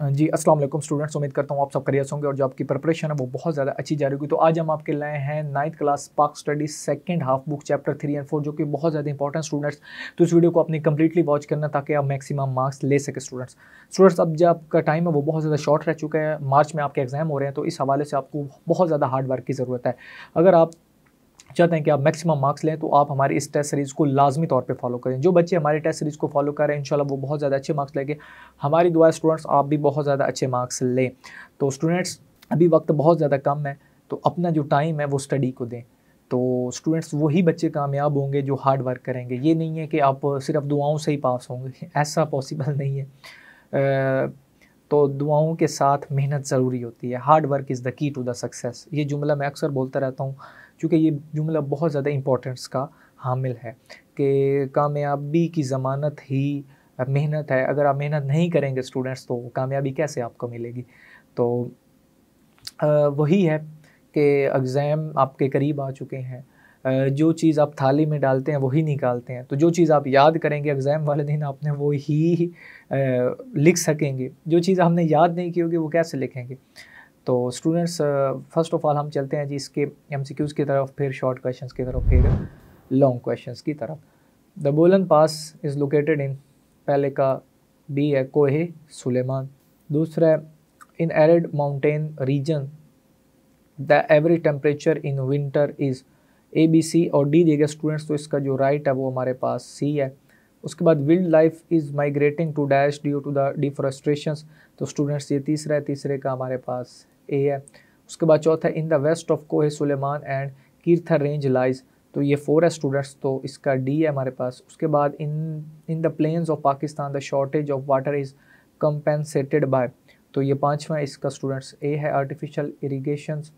जी, अस्सलाम वालेकुम स्टूडेंट्स। उम्मीद करता हूँ आप सब खैरियत से होंगे और जो आपकी प्रिपरेशन है वो बहुत ज़्यादा अच्छी जा रही होगी। तो आज हम आपके लाए हैं 9th class spark study second half book chapter 3 and 4, जो कि बहुत ज़्यादा इंपॉर्टेंट स्टूडेंट्स। तो इस वीडियो को अपनी कंप्लीटली वॉच करना ताकि आप मैक्सिमम मार्क्स ले सके स्टूडेंट्स। अब जो आपका टाइम है वो बहुत ज़्यादा शॉर्ट रह चुका है। मार्च में आपके एग्जाम हो रहे हैं, तो इस हवाले से आपको बहुत ज़्यादा हार्ड वर्क की ज़रूरत है। अगर आप चाहते हैं कि आप मैक्सिमम मार्क्स लें, तो आप हमारी इस टेस्ट सीरीज़ को लाजमी तौर पे फॉलो करें। जो बच्चे हमारी टेस्ट सीरीज़ को फॉलो कर रहे हैं, इंशाल्लाह वो बहुत ज़्यादा अच्छे मार्क्स लेंगे। हमारी दुआ है स्टूडेंट्स आप भी बहुत ज़्यादा अच्छे मार्क्स लें। तो स्टूडेंट्स, अभी वक्त बहुत ज़्यादा कम है, तो अपना जो टाइम है वो स्टडी को दें। तो स्टूडेंट्स वही बच्चे कामयाब होंगे जो हार्ड वर्क करेंगे। ये नहीं है कि आप सिर्फ दुआओं से ही पास होंगे, ऐसा पॉसिबल नहीं है। तो दुआओं के साथ मेहनत ज़रूरी होती है। Hard work is the key to the success. ये जुमला मैं अक्सर बोलता रहता हूँ, क्योंकि ये जुमला बहुत ज़्यादा इंपॉर्टेंस का हामिल है कि कामयाबी की ज़मानत ही मेहनत है। अगर आप मेहनत नहीं करेंगे स्टूडेंट्स, तो कामयाबी कैसे आपको मिलेगी। तो वही है कि एग्ज़ाम आपके करीब आ चुके हैं। जो चीज़ आप थाली में डालते हैं वही निकालते हैं। तो जो चीज़ आप याद करेंगे एग्ज़ाम वाले दिन, आपने वो ही लिख सकेंगे। जो चीज़ हमने याद नहीं की होगी वो कैसे लिखेंगे। तो स्टूडेंट्स, फर्स्ट ऑफ ऑल हम चलते हैं जी इसके एमसीक्यूज़ की तरफ, फिर शॉर्ट क्वेश्चंस की तरफ, फिर लॉन्ग क्वेश्चंस की तरफ। द बोलन पास इज़ लोकेटेड इन, पहले का बी है कोहे सुलेमान। दूसरा है in arid mountain region the average temperature in winter is, A B C और डी दिए गए स्टूडेंट्स। तो इसका जो राइट है वो हमारे पास सी है। उसके बाद wildlife is migrating to dash due to the deforestations. तो स्टूडेंट्स ये तीसरा है, तीसरे का हमारे पास ए है। उसके बाद चौथा in the west of Kohe Suleman and Kirthar range lies. तो ये 4 है स्टूडेंट्स, तो इसका डी है हमारे पास। उसके बाद in the plains of Pakistan the shortage of water is compensated by. तो ये 5वां इसका स्टूडेंट्स ए है, आर्टिफिशियल इरीगेशंस।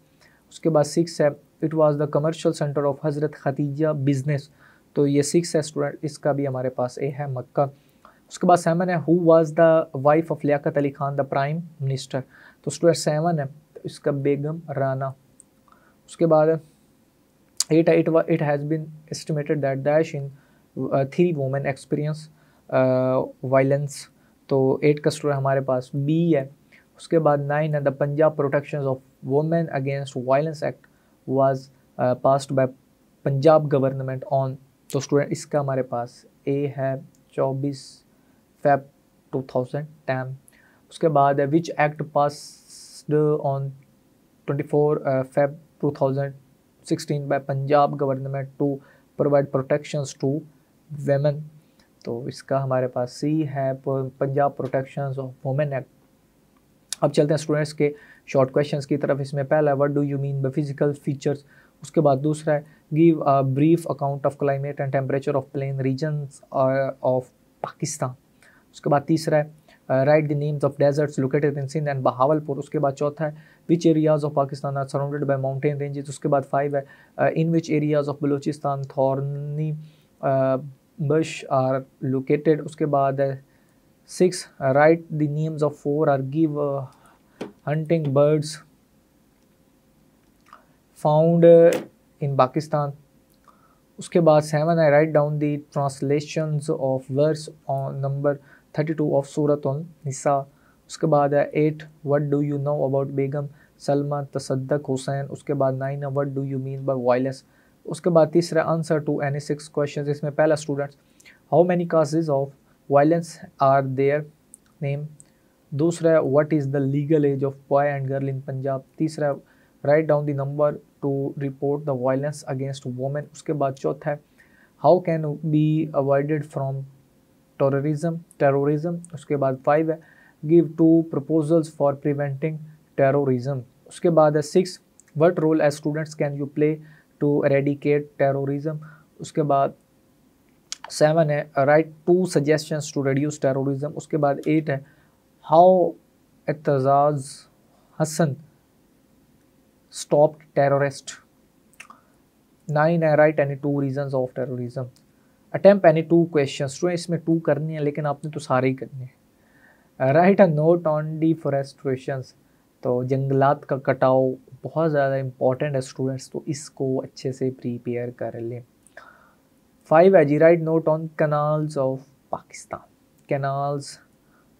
उसके बाद 6 है it was the commercial centre of हज़रत खदीजा बिजनेस। तो ये 6 है स्टूडेंट, इसका भी हमारे पास ए है, मक्का। उसके बाद 7 है who was the wife of Liaquat Ali Khan the prime minister. तो स्टूडेंट 7 है, तो इसका बेगम राना। उसके बाद 8 है it has been estimated that dash in 3 women experience violence. तो 8 का स्टूडेंट हमारे पास बी है। उसके बाद 9 है the Punjab protection of women against violence act was passed by Punjab government on. तो स्टूडेंट इसका हमारे पास ए है, 24 फेब 2010। उसके बाद which act passed on 24 Feb 2016 by Punjab government to provide protections to women. तो इसका हमारे पास सी है, Punjab protections of women act. अब चलते हैं स्टूडेंट्स के शॉर्ट क्वेश्चंस की तरफ। इसमें पहला है what do you mean by physical features. उसके बाद दूसरा है give a brief account of climate and temperature of plain regions of Pakistan. उसके बाद तीसरा है write the names of deserts located in Sindh and Bahawalpur. उसके बाद चौथा है which areas of Pakistan are surrounded by mountain ranges. उसके बाद 5 है in which areas of Balochistan thorny bush are located. उसके बाद 6 write the names of 4 are give hunting birds found in Pakistan. उसके बाद 7 है write down the translations of verse on number 32 of Surat an Nisa. उसके बाद है 8 what do you know about Begum Salma Tasadduq Hussain. उसके बाद 9 है what do you mean by violence. उसके बाद तीसरा आंसर टू एनी 6 क्वेश्चन। इसमें पहला students how many causes of violence are there name. दूसरा है what is the legal age of boy and girl in Punjab. तीसरा write down the number to report the violence against women. उसके बाद चौथा है how can be avoided from terrorism. उसके बाद 5 है give 2 proposals for preventing terrorism. उसके बाद है 6 what role as students can you play to eradicate terrorism. उसके बाद 7 है right 2 suggestions to reduce terrorism. उसके बाद 8 है How Etazaz Hassan stopped terrorist. 9 है write any 2 reasons of terrorism. Attempt any 2 questions. तो इसमें 2 करनी है, लेकिन आपने तो सारे ही करने हैं। Write a note on deforestation. तो जंगलात का कटाव बहुत ज़्यादा इम्पॉर्टेंट है स्टूडेंट्स, तो इसको अच्छे से प्रिपेयर कर लें। 5 है जी write note on canals of Pakistan. Canals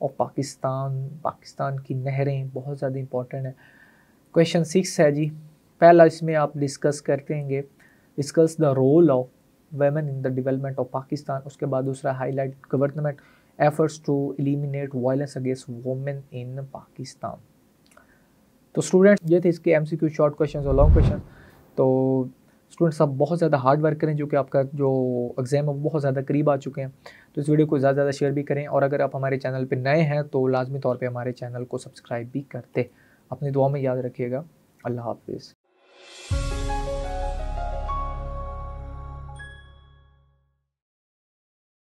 of Pakistan, Pakistan की नहरें बहुत ज़्यादा इंपॉर्टेंट है। क्वेश्चन 6 है जी, पहला इसमें आप डिस्कस करतेंगे discuss the role of women in the development of Pakistan. उसके बाद दूसरा highlight government efforts to eliminate violence against women in Pakistan. तो स्टूडेंट ये थे इसके एमसीक्यू शॉर्ट क्वेश्चन और लॉन्ग क्वेश्चन। तो स्टूडेंट्स आप बहुत ज़्यादा हार्ड वर्क करें, जो कि आपका जो एग्ज़ाम है वो बहुत ज़्यादा करीब आ चुके हैं। तो इस वीडियो को ज़्यादा से ज़्यादा शेयर भी करें, और अगर आप हमारे चैनल पे नए हैं तो लाजमी तौर पे हमारे चैनल को सब्सक्राइब भी करते। अपनी दुआ में याद रखिएगा। अल्लाह हाफिज़।